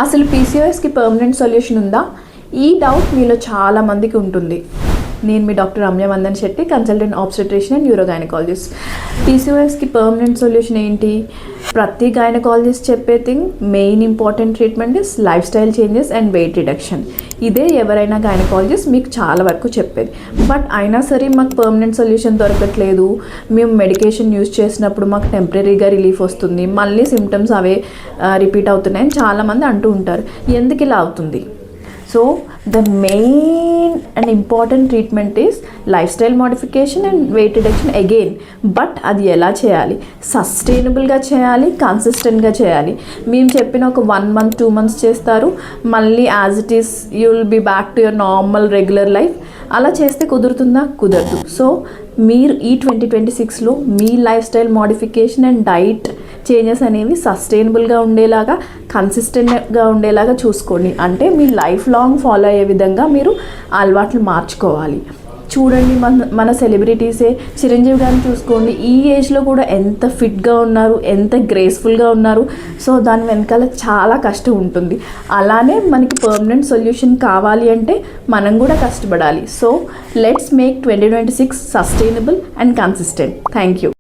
అసలు పీసీఓఎస్కి permanent solution ఉందా? ఈ డౌట్ మీలో చాలామందికి ఉంటుంది. నేను మీ doctor Ramya Vandan Shetty, consultant obstetrician and urogynaecologist. పీసీఓఎస్కి పర్మనెంట్ సొల్యూషన్ ఏంటి? ప్రతి గైనకాలజిస్ట్ చెప్పే thing, main important treatment is lifestyle changes and weight reduction. ఇదే ఎవరైనా గైనకాలజిస్ట్ మీకు చాలా వరకు చెప్పేది. బట్ అయినా సరే మాకు పర్మనెంట్ సొల్యూషన్ దొరకట్లేదు, మేము మెడికేషన్ యూజ్ చేసినప్పుడు మాకు టెంపరీగా రిలీఫ్ వస్తుంది, మళ్ళీ సిమ్టమ్స్ అవే రిపీట్ అవుతున్నాయని చాలామంది అంటూ ఉంటారు. ఎందుకు ఇలా అవుతుంది? So the main and important treatment is lifestyle modification and weight reduction again. But అది ఎలా చేయాలి? సస్టైనబుల్గా చేయాలి, కన్సిస్టెంట్గా చేయాలి. మేము చెప్పిన ఒక 1 month 2 months చేస్తారు, మళ్ళీ as it is you will be back to your normal regular life. అలా చేస్తే కుదురుతుందా? కుదరదు. సో మీరు ఈ 2026లో మీ lifestyle modification and diet changes అనేవి సస్టైనబుల్గా ఉండేలాగా, కన్సిస్టెంట్గా ఉండేలాగా చూసుకోండి. అంటే మీ లైఫ్ లాంగ్ ఫాలో అయ్యే విధంగా మీరు అలవాట్లు మార్చుకోవాలి. చూడండి, మన సెలబ్రిటీసే, చిరంజీవి గారిని చూసుకోండి, ఈ ఏజ్లో కూడా ఎంత ఫిట్గా ఉన్నారు, ఎంత గ్రేస్ఫుల్గా ఉన్నారు. సో దాని వెనకాల చాలా కష్టం ఉంటుంది. అలానే మనకి పర్మనెంట్ సొల్యూషన్ కావాలి అంటే మనం కూడా కష్టపడాలి. So let's make 2026 sustainable and consistent. Thank you.